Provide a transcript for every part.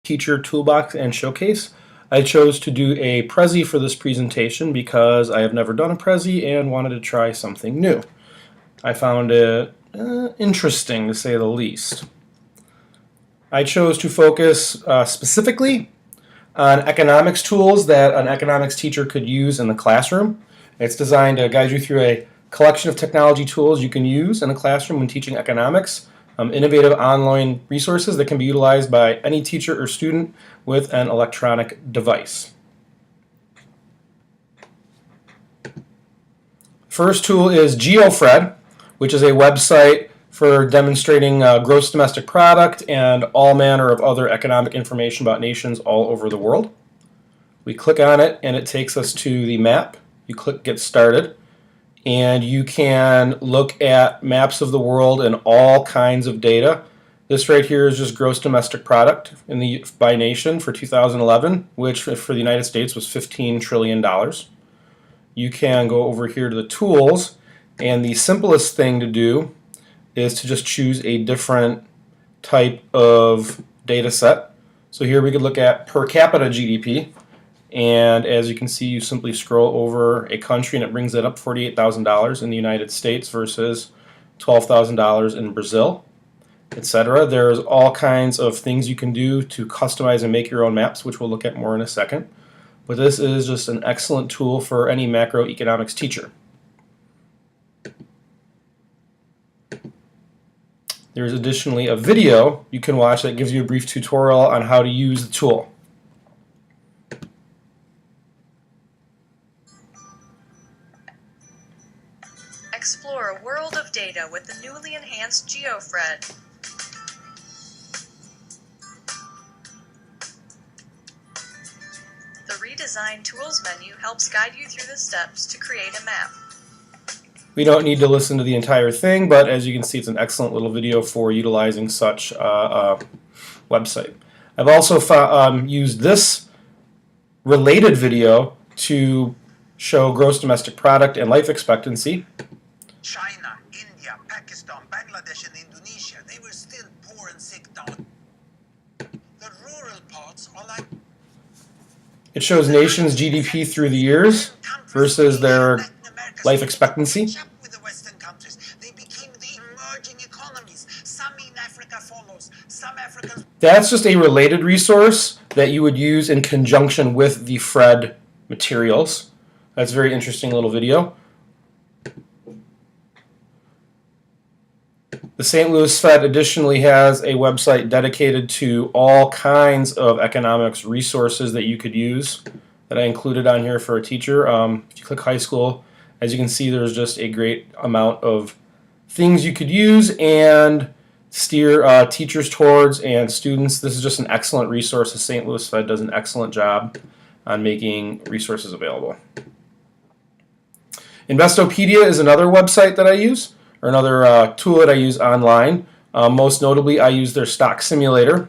Teacher Toolbox and Showcase. I chose to do a Prezi for this presentation because I have never done a Prezi and wanted to try something new. I found it interesting, to say the least. I chose to focus specifically on economics tools that an economics teacher could use in the classroom. It's designed to guide you through a collection of technology tools you can use in the classroom when teaching economics. Innovative online resources that can be utilized by any teacher or student with an electronic device. First tool is GeoFred, which is a website for demonstrating gross domestic product and all manner of other economic information about nations all over the world. We click on it and it takes us to the map. You click Get Started, and you can look at maps of the world and all kinds of data. This right here is just gross domestic product by nation for 2011, which for the United States was $15 trillion. You can go over here to the tools, and the simplest thing to do is to just choose a different type of data set. So here we could look at per capita GDP. And as you can see, you simply scroll over a country and it brings it up $48,000 in the United States versus $12,000 in Brazil, etc. There's all kinds of things you can do to customize and make your own maps, which we'll look at more in a second. But this is just an excellent tool for any macroeconomics teacher. There's additionally a video you can watch that gives you a brief tutorial on how to use the tool. Explore a world of data with the newly enhanced GeoFred. The redesigned Tools menu helps guide you through the steps to create a map. We don't need to listen to the entire thing, but as you can see, it's an excellent little video for utilizing such a website. I've also used this related video to show gross domestic product and life expectancy. China, India, Pakistan, Bangladesh, and Indonesia, they were still poor and sick down. The rural parts are like... It shows nations' GDP through the years versus their life expectancy. With the Western countries, they became the emerging economies. Some in Africa follows, some Africans... That's just a related resource that you would use in conjunction with the Fred materials. That's a very interesting little video. The St. Louis Fed additionally has a website dedicated to all kinds of economics resources that you could use that I included on here for a teacher. If you click high school, as you can see, there's just a great amount of things you could use and steer teachers towards and students. This is just an excellent resource. The St. Louis Fed does an excellent job on making resources available. Investopedia is another website that I use, or another tool that I use online. Most notably, I use their stock simulator.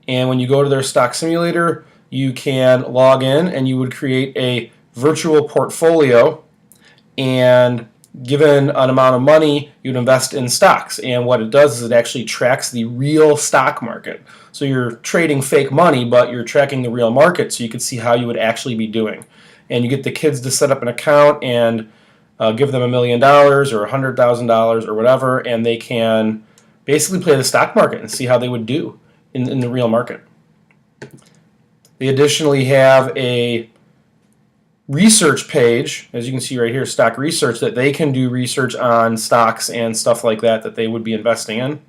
And when you go to their stock simulator, you can log in and you would create a virtual portfolio, and given an amount of money, you'd invest in stocks. And what it does is it actually tracks the real stock market. So you're trading fake money, but you're tracking the real market, so you can see how you would actually be doing. And you get the kids to set up an account and give them $1 million or $100,000 or whatever, and they can basically play the stock market and see how they would do in the real market. They additionally have a research page, as you can see right here, stock research, that they can do research on stocks and stuff like that that they would be investing in.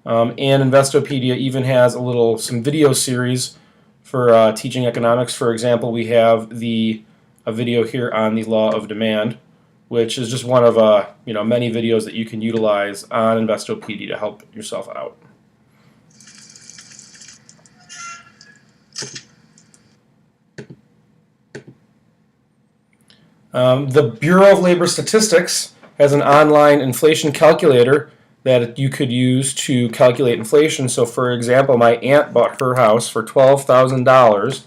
And Investopedia even has some video series for teaching economics. For example, we have a video here on the law of demand, which is just one of many videos that you can utilize on Investopedia to help yourself out. The Bureau of Labor Statistics has an online inflation calculator that you could use to calculate inflation. So for example, my aunt bought her house for $12,000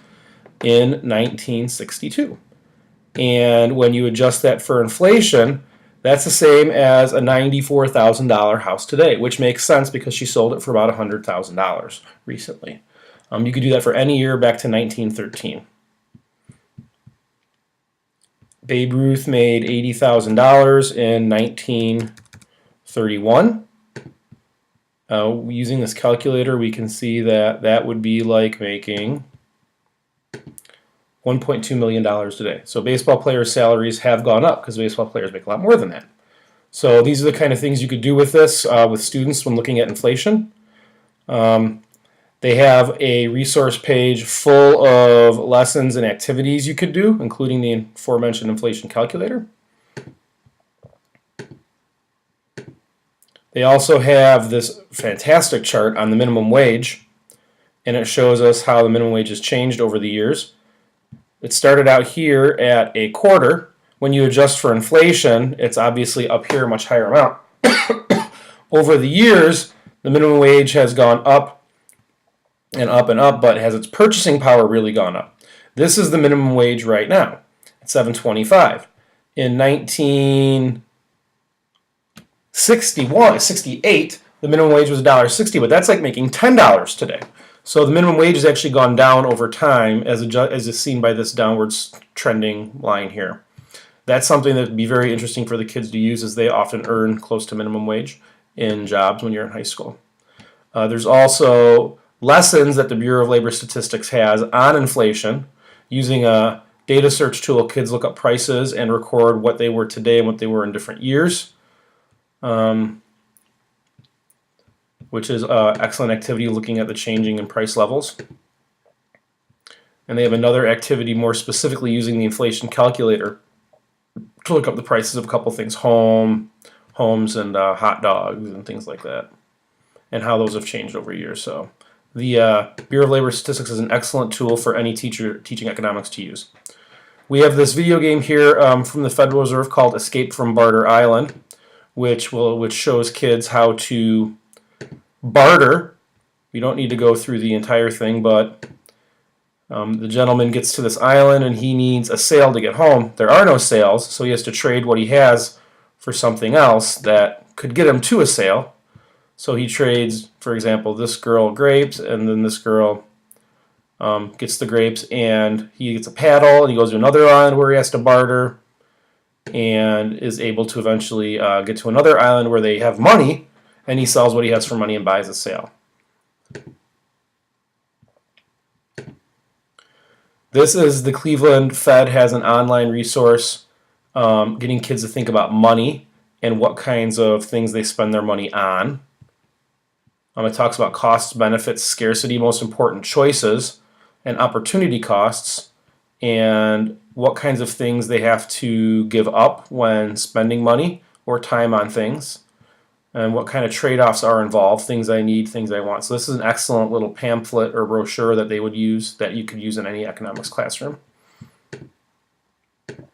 in 1962. And when you adjust that for inflation, that's the same as a $94,000 house today, which makes sense because she sold it for about $100,000 recently. You could do that for any year back to 1913. Babe Ruth made $80,000 in 1931. Using this calculator, we can see that that would be like making $1.2 million today. So baseball players' salaries have gone up because baseball players make a lot more than that. So these are the kind of things you could do with this with students when looking at inflation. They have a resource page full of lessons and activities you could do, including the aforementioned inflation calculator. They also have this fantastic chart on the minimum wage, and it shows us how the minimum wage has changed over the years. It started out here at a quarter. When you adjust for inflation, it's obviously up here a much higher amount. Over the years, the minimum wage has gone up and up and up, but has its purchasing power really gone up? This is the minimum wage right now at $7.25. In 1968, the minimum wage was $1.60, but that's like making $10 today. So the minimum wage has actually gone down over time, as is seen by this downwards trending line here. That's something that would be very interesting for the kids to use, as they often earn close to minimum wage in jobs when you're in high school. There's also lessons that the Bureau of Labor Statistics has on inflation. Using a data search tool, kids look up prices and record what they were today and what they were in different years, which is an excellent activity looking at the changing in price levels. And they have another activity more specifically using the inflation calculator to look up the prices of a couple things, homes and hot dogs and things like that, and how those have changed over years. So the Bureau of Labor Statistics is an excellent tool for any teacher teaching economics to use. We have this video game here from the Federal Reserve called Escape from Barter Island, which shows kids how to barter. We don't need to go through the entire thing, but the gentleman gets to this island and he needs a sail to get home. There are no sails, so he has to trade what he has for something else that could get him to a sail. So he trades, for example, this girl grapes, and then this girl gets the grapes, and he gets a paddle, and he goes to another island where he has to barter, and is able to eventually get to another island where they have money, and he sells what he has for money and buys a sail. This is the Cleveland Fed has an online resource getting kids to think about money and what kinds of things they spend their money on. It talks about costs, benefits, scarcity, most important choices, and opportunity costs, and what kinds of things they have to give up when spending money or time on things, and what kind of trade-offs are involved, things I need, things I want. So this is an excellent little pamphlet or brochure that they would use, that you could use in any economics classroom. Then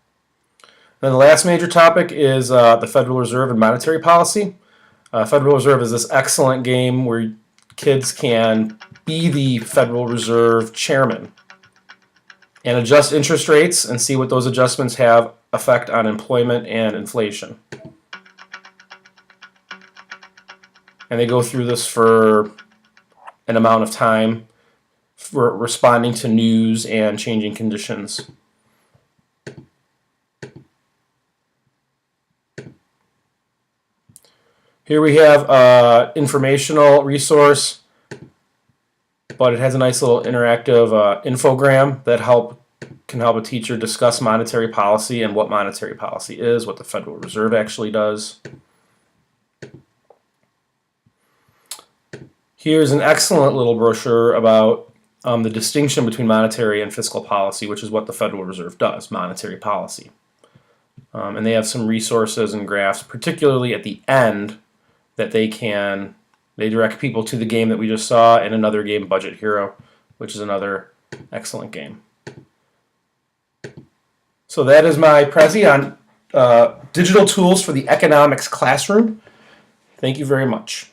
the last major topic is the Federal Reserve and monetary policy. Federal Reserve is this excellent game where kids can be the Federal Reserve chairman and adjust interest rates and see what those adjustments have effect on employment and inflation. And they go through this for an amount of time for responding to news and changing conditions. Here we have an informational resource, but it has a nice little interactive infogram that can help a teacher discuss monetary policy and what monetary policy is, what the Federal Reserve actually does. Here's an excellent little brochure about the distinction between monetary and fiscal policy, which is what the Federal Reserve does, monetary policy. And they have some resources and graphs, particularly at the end, that they direct people to the game that we just saw and another game, Budget Hero, which is another excellent game. So that is my Prezi on digital tools for the economics classroom. Thank you very much.